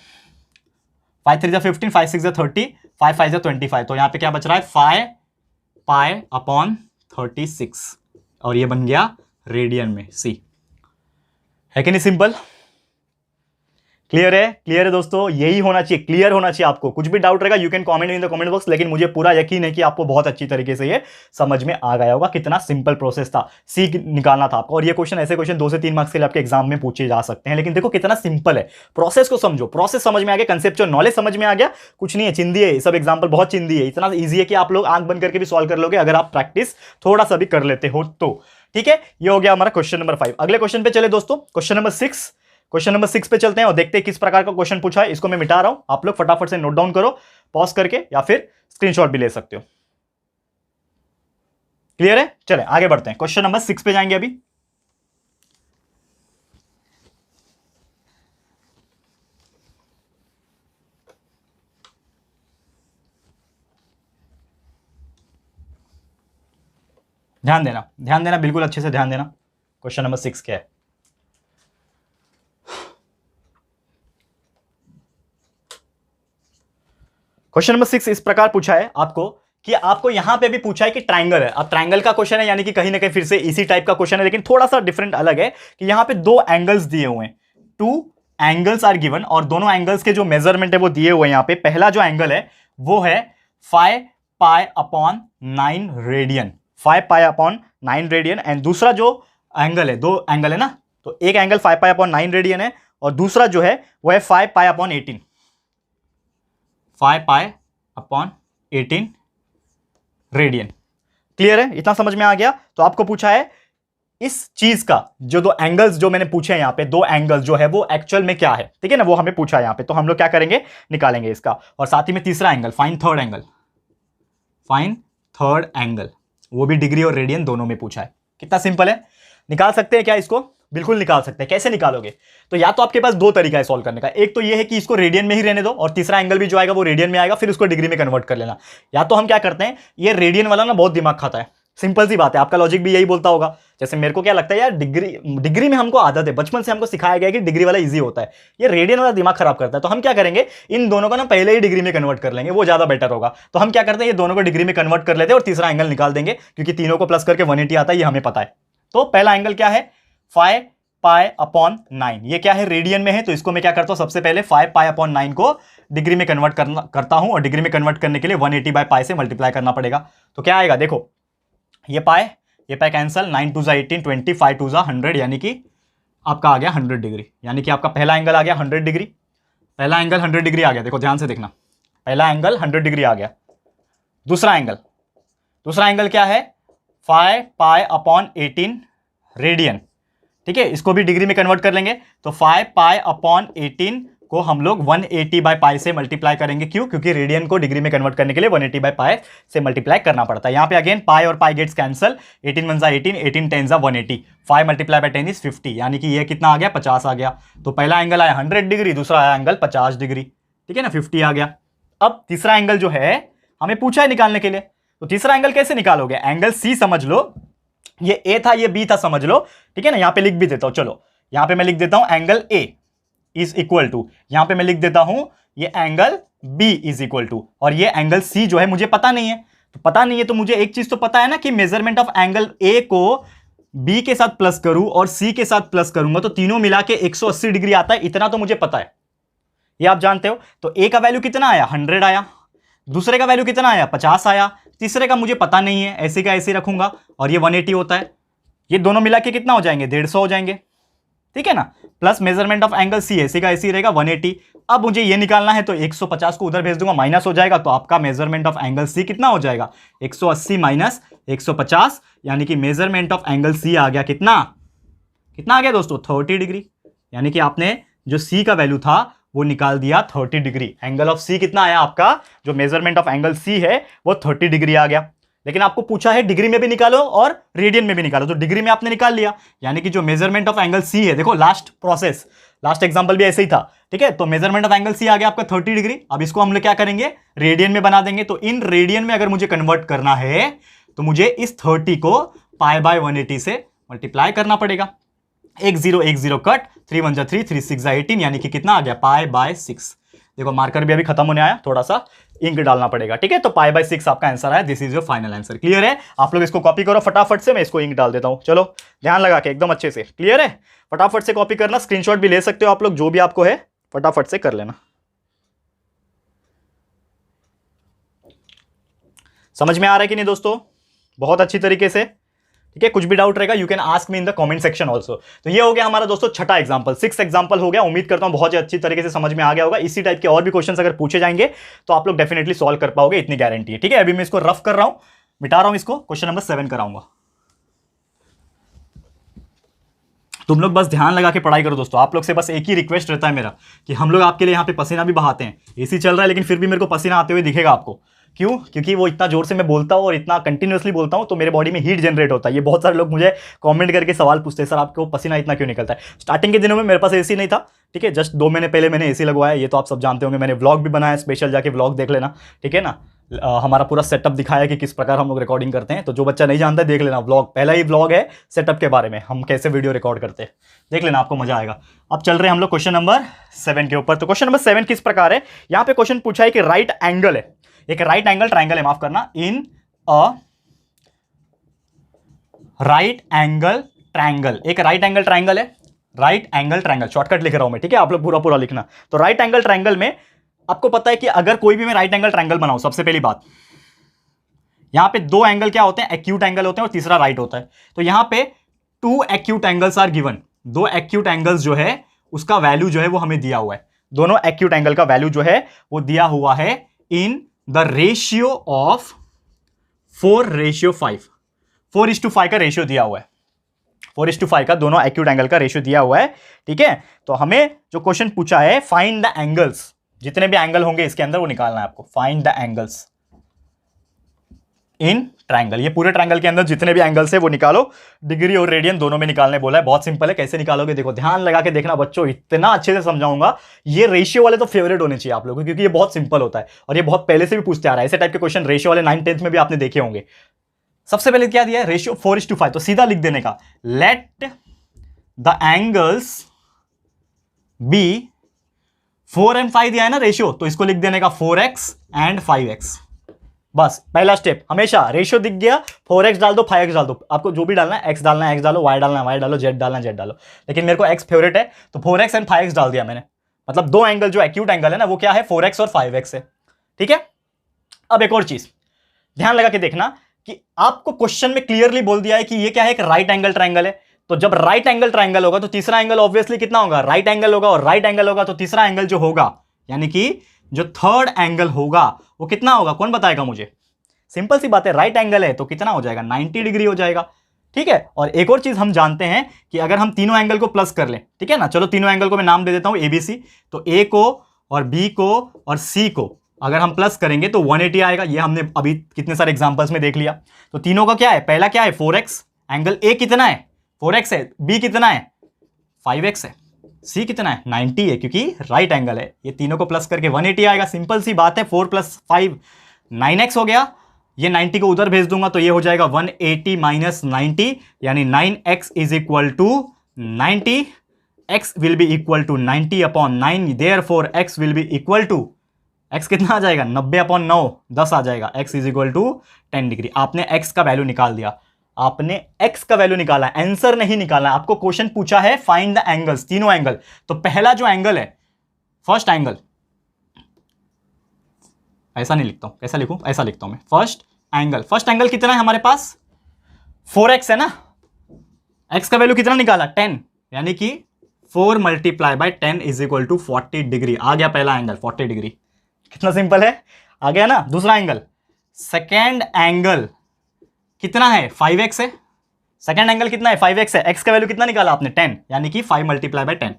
5 3 15, 5 6 30, 5 5 25। तो यहां पे क्या बच रहा है 5 पाई अपॉन 36 और ये बन गया रेडियन में सी। है कि नहीं सिंपल। क्लियर है दोस्तों, यही होना चाहिए, क्लियर होना चाहिए आपको। कुछ भी डाउट रहेगा you can comment in the comment box, लेकिन मुझे पूरा यकीन है कि आपको बहुत अच्छी तरीके से ये समझ में आ गया होगा। कितना सिंपल प्रोसेस था, सी निकालना था आपको। और ये क्वेश्चन, ऐसे क्वेश्चन 2 से 3 मार्क्स के लिए आपके एग्जाम में पूछे जा सकते हैं। लेकिन देखो कितना सिंपल है, प्रोसेस को समझो, प्रोसेस समझ में आ गया, कंसेप्चुअल नॉलेज समझ में आ गया। कुछ नहीं है, चिंदी है, सब एग्जाम्पल बहुत चिंदी है, इतना ईजी है कि आप लोग आंख बंद करके भी सॉल्व कर लोगे अगर आप प्रैक्टिस थोड़ा सा भी कर लेते हो तो। ठीक है, ये हो गया हमारा क्वेश्चन नंबर 5। अगले क्वेश्चन पे चले दोस्तों, क्वेश्चन नंबर 6। क्वेश्चन नंबर 6 पे चलते हैं और देखते हैं किस प्रकार का क्वेश्चन पूछा है। इसको मैं मिटा रहा हूं, आप लोग फटाफट से नोट डाउन करो पॉज करके, या फिर स्क्रीनशॉट भी ले सकते हो। क्लियर है, चलें आगे बढ़ते हैं। क्वेश्चन नंबर 6 पे जाएंगे अभी। ध्यान देना बिल्कुल अच्छे से ध्यान देना। क्वेश्चन नंबर 6 क्या है। क्वेश्चन नंबर 6 इस प्रकार पूछा है आपको कि आपको यहां पे भी पूछा है कि ट्राइंगल है। अब ट्राइंगल का क्वेश्चन है, यानी कि कहीं ना कहीं फिर से इसी टाइप का क्वेश्चन है, लेकिन थोड़ा सा डिफरेंट अलग है कि यहां पे 2 एंगल्स दिए हुए हैं, 2 एंगल्स आर गिवन, और दोनों एंगल्स के जो मेजरमेंट है वो दिए हुए हैं। यहां पे पहला जो एंगल है वो है 5 pi upon 9 radian, 5 pi upon 9 radian. And दूसरा जो एंगल है, 2 एंगल है ना, तो एक एंगल 5 पाई अपॉन 9 रेडियन है और दूसरा जो है वो है 5 pi upon 18, 5 pi upon 18 radian. Clear है, इतना समझ में आ गया। तो आपको पूछा है इस चीज का जो 2 एंगल्स जो मैंने पूछे हैं यहां पे, 2 एंगल्स जो है वो एक्चुअल में क्या है, ठीक है ना, वो हमें पूछा है यहां पे। तो हम लोग क्या करेंगे, निकालेंगे इसका। और साथ ही में तीसरा angle, find third angle, find third angle, वो भी डिग्री और रेडियन दोनों में पूछा है। कितना सिंपल है, निकाल सकते हैं क्या इसको, बिल्कुल निकाल सकते हैं। कैसे निकालोगे, तो या तो आपके पास 2 तरीका है सॉल्व करने का। एक तो ये है कि इसको रेडियन में ही रहने दो और तीसरा एंगल भी जो आएगा वो रेडियन में आएगा, फिर उसको डिग्री में कन्वर्ट कर लेना। या तो हम क्या करते हैं, ये रेडियन वाला ना बहुत दिमाग खाता है, सिंपल सी बात है, आपका लॉजिक भी यही बोलता होगा। जैसे मेरे को क्या लगता है यार, डिग्री में हमको आदत है, बचपन से हमको सिखाया गया कि डिग्री वाला इजी होता है, ये रेडियन वाला दिमाग खराब करता है। तो हम क्या करेंगे, इन दोनों को ना पहले ही डिग्री में कन्वर्ट कर लेंगे, वो ज्यादा बेटर होगा। तो हम क्या करते हैं, ये दोनों को डिग्री में कन्वर्ट कर लेते हैं और तीसरा एंगल निकाल देंगे, क्योंकि तीनों को प्लस करके 180 आता है, ये हमें पता है। तो पहला एंगल क्या है, 5 पाई अपॉन 9, ये क्या है, रेडियन में है। तो इसको मैं क्या करता हूं, सबसे पहले 5 पाई अपॉन 9 को डिग्री में कन्वर्ट करता हूं, और डिग्री में कन्वर्ट करने के लिए 180 बाय पाई से मल्टीप्लाई करना पड़ेगा। तो क्या आएगा, देखो ये पाई कैंसिल, 9 2 18, 20, 5 2 100, यानी कि आपका आ गया 100 डिग्री। यानी कि आपका पहला एंगल आ गया 100 डिग्री, पहला एंगल 100 डिग्री आ गया। देखो ध्यान से देखना, पहला एंगल 100 डिग्री आ गया। दूसरा एंगल क्या है, 5 पाई अपॉन 18 रेडियन, ठीक है, इसको भी डिग्री में कन्वर्ट कर लेंगे। तो 5 पाई अपॉन 18 को हम लोग 180 बाय पाई से मल्टीप्लाई करेंगे। क्यों, क्योंकि रेडियन को डिग्री में कन्वर्ट करने के लिए 180 बाय पाई से मल्टीप्लाई करना पड़ता है। यहां पे अगेन पाई और pi gets cancel, 18 1 18, 18 10 180, 5 multiply by 10 is 50, यानी कि ये कितना आ गया, 50 आ गया। तो पहला एंगल आया 100 डिग्री, दूसरा आया एंगल 50 डिग्री, ठीक है ना, 50 आ गया। अब तीसरा एंगल जो है हमें पूछा है निकालने के लिए, तो तीसरा एंगल कैसे निकालोगे, एंगल सी समझ लो, ये ए था ये बी था समझ लो, ठीक है ना। यहां पे लिख भी देता हूं, चलो यहां पे मैं लिख देता हूं angle A is equal to, यहां पे मैं लिख देता हूं ये angle B is equal to, और ये एंगल सी जो है मुझे पता नहीं है। तो पता नहीं है तो मुझे एक चीज तो पता है ना कि मेजरमेंट ऑफ एंगल ए को बी के साथ प्लस करूं और सी के साथ प्लस करूंगा तो तीनों मिला के 180 डिग्री आता है, इतना तो मुझे पता है, ये आप जानते हो। तो ए का वैल्यू कितना आया, 100 आया, दूसरे का वैल्यू कितना आया, 50 आया, तीसरे का मुझे पता नहीं है, ऐसे का ऐसे रखूंगा, और ये 180 होता है। ये दोनों मिला के कितना हो जाएंगे, 150 हो जाएंगे, ठीक है ना, plus measurement of angle C, ऐसे का ऐसे रहेगा 180। अब मुझे ये निकालना है तो 150 को उधर भेज दूंगा, माइनस हो जाएगा, तो आपका मेजरमेंट ऑफ एंगल सी कितना हो जाएगा, 180 माइनस 150, यानी कि मेजरमेंट ऑफ एंगल सी आ गया कितना आ गया दोस्तों, 30 डिग्री। यानी कि आपने जो सी का वैल्यू था वो निकाल दिया 30 डिग्री। एंगल ऑफ सी कितना आया आपका, जो मेजरमेंट ऑफ एंगल सी है वो 30 डिग्री आ गया। लेकिन आपको पूछा है डिग्री में भी निकालो और रेडियन में भी निकालो, तो डिग्री में आपने निकाल लिया, यानी कि जो मेजरमेंट ऑफ एंगल सी है, देखो लास्ट प्रोसेस, लास्ट एग्जांपल भी ऐसे ही था, ठीक है। तो मेजरमेंट ऑफ एंगल सी आ गया आपका 30 डिग्री। अब इसको हम लोग क्या करेंगे, रेडियन में बना देंगे। तो इन रेडियन में अगर मुझे कन्वर्ट करना है तो मुझे इस 30 को पाई बाय 180 से मल्टीप्लाई करना पड़ेगा। 1 0 कट, 3 1 जा 3, 3 6 जा 18, यानी कि कितना आ गया, पाई बाय 6। देखो मार्कर भी अभी खत्म होने आया, थोड़ा सा इंक डालना पड़ेगा, ठीक है। तो पाई बाय 6 आपका आंसर आया। This is your final answer. Clear है? आप लोग इसको कॉपी करो फटाफट से, मैं इसको इंक डाल देता हूं। चलो ध्यान लगा के एकदम अच्छे से, क्लियर है? फटाफट से कॉपी करना, स्क्रीनशॉट भी ले सकते हो आप लोग, जो भी आपको है फटाफट से कर लेना। समझ में आ रहा है कि नहीं दोस्तों? बहुत अच्छी तरीके से, ठीक है। कुछ भी डाउट रहेगा you can ask me in the comment section also. तो ये हो गया हमारा दोस्तों छठा एग्जांपल, 6 एग्जांपल हो गया। उम्मीद करता हूं बहुत ही अच्छी तरीके से समझ में आ गया होगा। इसी टाइप के और भी क्वेश्चंस अगर पूछे जाएंगे तो आप लोग डेफिनेटली सॉल्व कर पाओगे, इतनी गारंटी है, ठीक है। अभी मैं इसको रफ कर रहा हूं, मिटा रहा हूं इसको, क्वेश्चन नंबर 7 कराऊंगा। तुम लोग बस ध्यान लगा के पढ़ाई करो दोस्तों। आप लोग से बस एक ही रिक्वेस्ट रहता है मेरा कि हम लोग आपके लिए यहाँ पे पसीना भी बहाते हैं, एसी चल रहा है लेकिन फिर भी मेरे को पसीना आते हुए दिखेगा आपको। क्यों? क्योंकि वो इतना जोर से मैं बोलता हूँ और इतना कंटिन्यूअसली बोलता हूँ तो मेरे बॉडी में हीट जनरेट होता है। ये बहुत सारे लोग मुझे कमेंट करके सवाल पूछते हैं, सर आपको पसीना इतना क्यों निकलता है? स्टार्टिंग के दिनों में मेरे पास एसी नहीं था, ठीक है। जस्ट 2 महीने पहले मैंने एसी लगवाया, ये तो आप सब जानते होंगे। मैंने व्लॉग भी बनाया स्पेशल, जाके व्लॉग देख लेना, ठीक है ना। हमारा पूरा सेटअप दिखाया कि किस प्रकार हम लोग रिकॉर्डिंग करते हैं। तो जो बच्चा नहीं जानता है देख लेना व्लॉग, पहला ही व्लॉग है सेटअप के बारे में, हम कैसे वीडियो रिकॉर्ड करते हैं, देख लेना, आपको मजा आएगा। अब चल रहे हैं हम लोग क्वेश्चन नंबर 7 के ऊपर। तो क्वेश्चन नंबर 7 किस प्रकार है, यहाँ पे क्वेश्चन पूछा है कि राइट एंगल है, एक राइट एंगल ट्राइंगल है, माफ करना, इन अ राइट एंगल ट्राइंगल, एक राइट एंगल ट्राइंगल है, राइट एंगल ट्राइंगल, शॉर्टकट लिख रहा हूं मैं, ठीक है। आप लोग पूरा पूरा लिखना। तो राइट एंगल ट्राइंगल में आपको पता है कि अगर कोई भी मैं राइट एंगल ट्राइंगल बनाऊं, सबसे पहली बात, यहां पे 2 एंगल क्या होते हैं, एक्यूट एंगल होते हैं, और तीसरा राइट होता है। तो यहां पे 2 acute angles are given, 2 acute angles जो है उसका वैल्यू जो है वो हमें दिया हुआ है। दोनों एक्यूट एंगल का वैल्यू जो है वो दिया हुआ है इन द रेशियो ऑफ 4:5, 4:5 का रेशियो दिया हुआ है, 4:5 का दोनों एक्यूट एंगल का रेशियो दिया हुआ है, ठीक है। तो हमें जो क्वेश्चन पूछा है, फाइंड द एंगल्स, जितने भी एंगल होंगे इसके अंदर वो निकालना है आपको। Find the angles in triangle, ये पूरे ट्राइंगल के अंदर जितने भी एंगल्स है वो निकालो, डिग्री और रेडियन दोनों में निकालने बोला है। बहुत सिंपल है, कैसे निकालोगे देखो, ध्यान लगा के देखना बच्चों, इतना अच्छे से समझाऊंगा। ये रेशियो वाले तो फेवरेट होने चाहिए आप लोगों को, क्योंकि ये बहुत सिंपल होता है और ये बहुत पहले से भी पूछते आ रहा है। ऐसे टाइप के क्वेश्चन रेशियो वाले 9th 10th में भी आपने देखे होंगे। सबसे पहले क्या दिया है, रेशियो 4:5, तो सीधा लिख देने का, let the angles be 4 and 5 दिया है ना रेशियो, तो इसको लिख देने का 4x and 5x। बस पहला स्टेप, हमेशा रेशियो दिख गया, 4x डाल दो, 5x डाल दो, आपको जो भी डालना है, x डालना है x डालो, y डालना है y डालो, z डालना है z डालो। लेकिन मेरे को x फेवरेट है तो 4x and 5x डाल दिया मैंने। मतलब 2 एंगल जो एक्यूट एंगल है ना वो क्या है, 4x और 5x है, ठीक है। अब एक और चीज ध्यान लगा के देखना कि आपको क्वेश्चन में क्लियरली बोल दिया है कि ये क्या है, एक राइट एंगल ट्राइंगल है। तो जब राइट एंगल ट्राइंगल होगा तो तीसरा एंगल ऑब्वियसली कितना होगा, राइट एंगल होगा, और राइट एंगल होगा तो तीसरा एंगल जो होगा, यानी कि जो थर्ड एंगल होगा वो कितना होगा, कौन बताएगा मुझे? सिंपल सी बात है, राइट एंगल है तो कितना हो जाएगा, 90 डिग्री हो जाएगा, ठीक है। और एक और चीज हम जानते हैं कि अगर हम तीनों एंगल को प्लस कर लें, ठीक है ना, चलो तीनों एंगल को मैं नाम दे देता हूं ABC, तो A को और B को और C को अगर हम प्लस करेंगे तो 180 आएगा। ये हमने अभी कितने सारे एग्जांपल्स में देख लिया। तो तीनों का क्या है, पहला क्या है 4x, एंगल A कितना है 4x है, B कितना है 5x है, C कितना है 90 है, क्योंकि राइट एंगल है। ये तीनों को प्लस करके 180 आएगा। सिंपल सी बात है, 4 + 5 9x हो गया। ये 90 को उधर भेज दूंगा तो ये हो जाएगा 180 - 90, यानी 9x = 90, x will be equal to 90/9, therefore x will be equal to, x कितना आ जाएगा 90/9, 10 आ जाएगा, x = 10 डिग्री। आपने x का वैल्यू निकाल दिया, आपने x का वैल्यू निकाला, आंसर नहीं निकाला। आपको क्वेश्चन पूछा है फाइंड द एंगल्स, तीनों एंगल। तो पहला जो एंगल है, फर्स्ट एंगल, ऐसा नहीं लिखता हूं, कैसा लिखूं, ऐसा लिखता हूं मैं, फर्स्ट एंगल कितना है हमारे पास 4x है ना, x का वैल्यू कितना निकाला 10, यानी कि 4 × 10 = 40 डिग्री। आ गया पहला एंगल 40 डिग्री, कितना सिंपल है, आ गया ना। दूसरा एंगल, सेकेंड एंगल कितना है 5x है, सेकेंड एंगल कितना है 5x है, x का वैल्यू कितना निकाला आपने 10, यानी कि 5 × 10,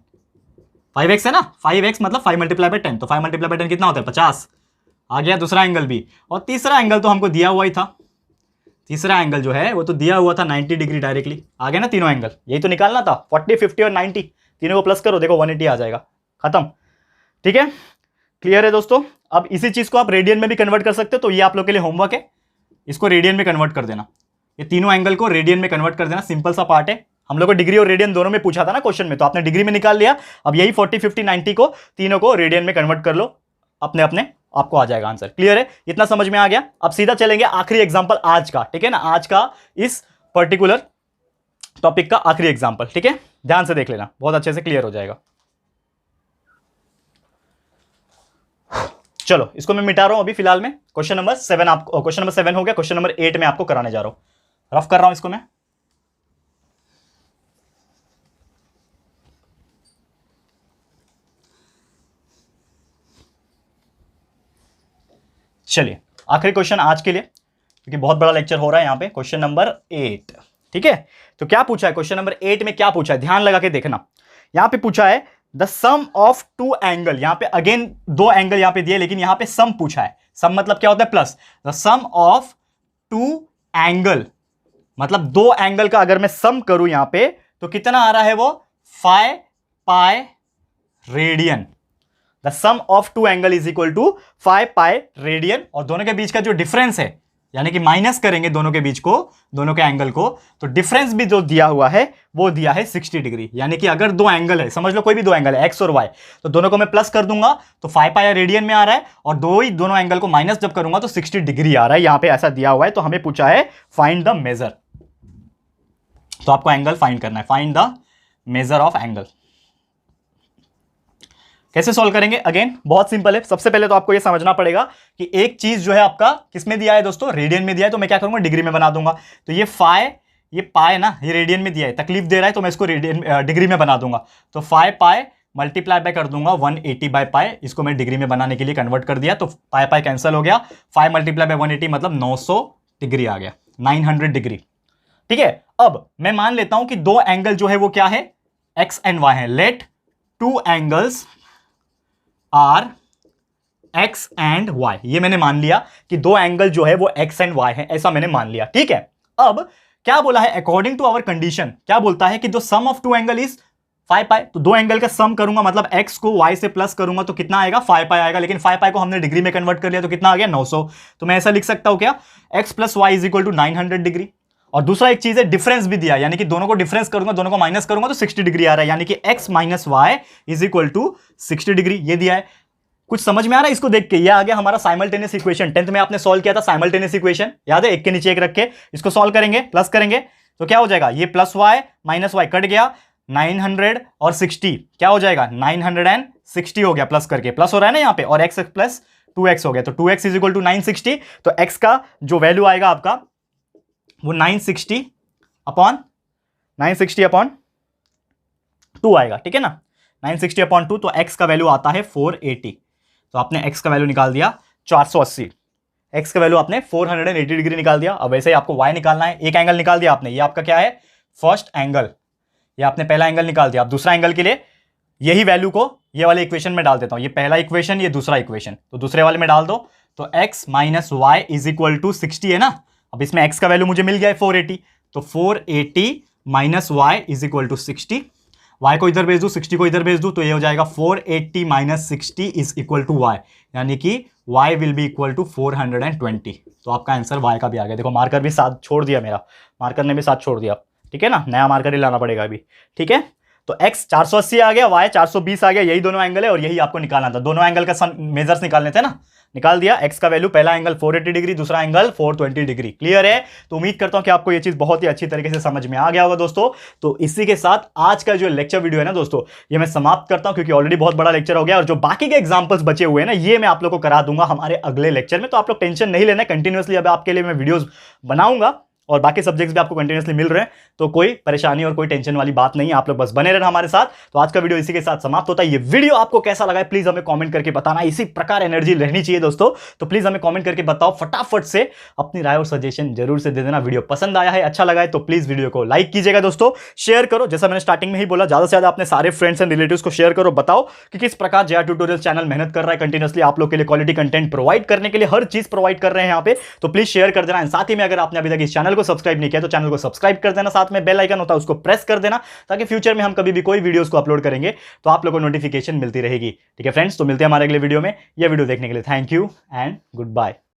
5x है ना, 5x मतलब 5 मल्टीप्लाई बाय 10, तो 5 मल्टीप्लाई बाय 10 कितना होता है 50। आ गया दूसरा एंगल भी, और तीसरा एंगल तो हमको दिया हुआ ही था, तीसरा एंगल जो है वो तो दिया हुआ था 90 डिग्री डायरेक्टली। आ गया ना तीनों एंगल, यही तो निकालना था, 40, 50 और 90, तीनों को प्लस करो, देखो 180 आ जाएगा, खत्म। ठीक है, क्लियर है दोस्तों। अब इसी चीज को आप रेडियन में भी कन्वर्ट कर सकते हो, तो ये आप लोग के लिए होमवर्क है, इसको रेडियन में कन्वर्ट कर देना, ये तीनों एंगल को रेडियन में कन्वर्ट कर देना, सिंपल सा पार्ट है। हम लोग को डिग्री और रेडियन दोनों में पूछा था ना क्वेश्चन में, तो आपने डिग्री में निकाल लिया, अब यही 40, 50, 90 को तीनों को रेडियन में कन्वर्ट कर लो, अपने अपने आपको आ जाएगा आंसर। क्लियर है, इतना समझ में आ गया। अब सीधा चलेंगे आखिरी एग्जांपल आज का, ठीक है ना, आज का इस पर्टिकुलर टॉपिक का आखिरी एग्जांपल, ठीक है, ध्यान से देख लेना, बहुत अच्छे से क्लियर हो जाएगा। चलो इसको मैं मिटा रहा हूं अभी फिलहाल में, क्वेश्चन नंबर 7 आपको, क्वेश्चन नंबर 7 हो गया, क्वेश्चन नंबर 8 में आपको कराने जा रहा हूं, रफ कर रहा हूं इसको मैं। चलिए आखिरी क्वेश्चन आज के लिए, क्योंकि बहुत बड़ा लेक्चर हो रहा है यहां पे, क्वेश्चन नंबर 8, ठीक है। तो क्या पूछा है क्वेश्चन नंबर 8 में, क्या पूछा है, ध्यान लगा के देखना। यहां पे पूछा है the sum of two angle, यहां पे अगेन दो एंगल यहां पे दिए, लेकिन यहां पे सम पूछा है। सम मतलब क्या होता है, plus. The sum of two angle मतलब दो एंगल का अगर मैं सम करूं यहां पे, तो कितना आ रहा है वो, 5 pi radian. The sum of two angle is equal to 5 pi radian, और दोनों के बीच का जो डिफरेंस है, यानी कि माइनस करेंगे दोनों के बीच को, दोनों के एंगल को, तो डिफरेंस भी जो दिया हुआ है वो दिया है 60 डिग्री। यानी कि अगर दो एंगल है, समझ लो कोई भी दो एंगल है, एक्स और वाई, तो दोनों को मैं प्लस कर दूंगा तो 5 पाई रेडियन में आ रहा है, और दोनों एंगल को माइनस जब करूंगा तो 60 डिग्री आ रहा है, यहां पे ऐसा दिया हुआ है। तो हमें पूछा है फाइंड द मेजर, तो आपको एंगल फाइंड करना है, find the measure of angle. कैसे सॉल्व करेंगे, अगेन बहुत सिंपल है। सबसे पहले तो आपको यह समझना पड़ेगा कि एक चीज जो है आपका किस में दिया है दोस्तों, रेडियन में दिया है, तो मैं क्या करूंगा, डिग्री में बना दूंगा। तो ये पाई ना, ये रेडियन में दिया है, तकलीफ दे रहा है, तो मैं इसको डिग्री में बना दूंगा। तो 5 पाई मल्टीप्लाई बाय कर दूंगा 180 बाय पाई, इसको मैं डिग्री में बनाने के लिए कन्वर्ट कर दिया, तो पाई पाई कैंसिल हो गया, 5 मल्टीप्लाई बाय 180 मतलब 900 डिग्री आ गया, 900 डिग्री। ठीक है, अब मैं मान लेता हूं कि दो एंगल जो है वो क्या है, एक्स एंड वाई है। Let two angles are X and Y, ये मैंने मान लिया कि दो एंगल जो है वो एक्स एंड वाई है, ऐसा मैंने मान लिया। ठीक है, अब क्या बोला है, अकॉर्डिंग टू आवर कंडीशन क्या बोलता है कि जो सम ऑफ टू एंगल इज 5 पाई, तो दो एंगल का सम करूंगा मतलब एक्स को वाई से प्लस करूंगा तो कितना आएगा, 5 पाई आएगा। लेकिन 5 पाई को हमने डिग्री में कन्वर्ट कर लिया तो कितना आ गया, 900। तो मैं ऐसा लिख सकता हूं क्या, X plus Y is equal to 900 degree. और दूसरा एक चीज है, डिफरेंस भी दिया, यानी कि दोनों को डिफरेंस करूंगा, दोनों को माइनस करूंगा तो 60 डिग्री आ रहा है, यानी कि X minus Y is equal to 60 degree, ये दिया है। कुछ समझ में आ रहा है इसको देख के, ये आ गया हमारा साइमल्टेनियस इक्वेशन। 10th में आपने सॉल्व किया था साइमल्टेनियस इक्वेशन, याद है, एक के नीचे एक रख के इसको सॉल्व करेंगे, प्लस करेंगे तो क्या हो जाएगा, ये plus Y minus Y cut गया, 900 और 60 क्या हो जाएगा, 960 हो गया, प्लस करके प्लस हो रहा है ना यहाँ पे, और एक्स प्लस 2x हो गया, तो 2x इज इक्वल टू 960। तो x का जो वैल्यू आएगा आपका वो 960 अपॉन 2 आएगा, ठीक है ना, 960 अपॉन 2, तो x का वैल्यू आता है 480। तो आपने x का वैल्यू निकाल दिया 480, x का वैल्यू आपने 480 डिग्री निकाल दिया। अब वैसे ही आपको y निकालना है, एक एंगल निकाल दिया आपने, ये आपका क्या है, फर्स्ट एंगल, ये आपने पहला एंगल निकाल दिया। अब दूसरा एंगल के लिए यही वैल्यू को ये वाले इक्वेशन में डाल देता हूं, ये पहला इक्वेशन, ये दूसरा इक्वेशन, तो दूसरे वाले में डाल दो, तो x minus Y is equal to 60 है ना। अब इसमें x का वैल्यू मुझे मिल गया है 480, तो 480 minus Y is equal to 60, y को इधर भेज दूं, 60 को इधर भेज दूं, तो ये हो जाएगा 480 minus 60 is equal to y, यानी कि y will be equal to 420। तो आपका आंसर y का भी आ गया। देखो मार्कर भी साथ छोड़ दिया, मेरा मार्कर ने भी साथ छोड़ दिया, ठीक है ना, नया मार्कर ही लाना पड़ेगा अभी। ठीक है, तो x 480 आ गया, y 420 आ गया, यही दोनों एंगल है और यही आपको निकालना था। दोनों एंगल का मेजर्स निकालने थे ना, निकाल दिया। x का वैल्यू, पहला एंगल 480 डिग्री, दूसरा एंगल 420 डिग्री। क्लियर है, तो उम्मीद करता हूं कि आपको ये चीज बहुत ही अच्छी तरीके से समझ में आ गया होगा दोस्तों। तो इसी के साथ आज का जो लेक्चर वीडियो है ना दोस्तों, ये मैं समाप्त करता हूं, क्योंकि ऑलरेडी बहुत बड़ा लेक्चर हो गया, और जो बाकी के एग्जांपल्स बचे हुए हैं ना, ये मैं आप लोग को करा दूंगा हमारे अगले लेक्चर में। तो आप लोग टेंशन नहीं लेना, कंटिन्यूअसली अब आपके लिए मैं वीडियोस बनाऊंगा, और बाकी सब्जेक्ट्स भी आपको कंटिन्यूसली मिल रहे हैं, तो कोई परेशानी और कोई टेंशन वाली बात नहीं है। आप लोग बस बने रहना हमारे साथ। तो आज का वीडियो इसी के साथ समाप्त होता है। ये वीडियो आपको कैसा लगा है प्लीज हमें कमेंट करके बताना। इसी प्रकार एनर्जी रहनी चाहिए दोस्तों, तो प्लीज हमें कमेंट करके बताओ। फटाफट से अपनी राय और सजेशन जरूर से दे देना। वीडियो पसंद आया है, अच्छा लगा है तो प्लीज वीडियो को लाइक कीजिएगा दोस्तों, शेयर करो। जैसा मैंने स्टार्टिंग में ही बोला, ज्यादा से ज्यादा अपने सारे फ्रेंड्स एंड रिलेटिव्स को शेयर करो। बताओ कि किस प्रकार JR ट्यूटोरियल चैनल मेहनत कर रहा है कंटिन्यूसली आप लोग के लिए क्वालिटी कंटेंट प्रोवाइड करने के लिए, हर चीज प्रोवाइड कर रहे हैं यहाँ पे। तो प्लीज शेयर कर देना। साथ ही में अगर आपने अभी तक इस चैनल को सब्सक्राइब नहीं किया तो चैनल को सब्सक्राइब कर देना। साथ में बेल आइकन होता है उसको प्रेस कर देना, ताकि फ्यूचर में हम कभी भी कोई वीडियोस को अपलोड करेंगे तो आप लोगों को नोटिफिकेशन मिलती रहेगी। ठीक है फ्रेंड्स, तो मिलते हैं हमारे अगले वीडियो में। यह वीडियो देखने के लिए thank you and good bye.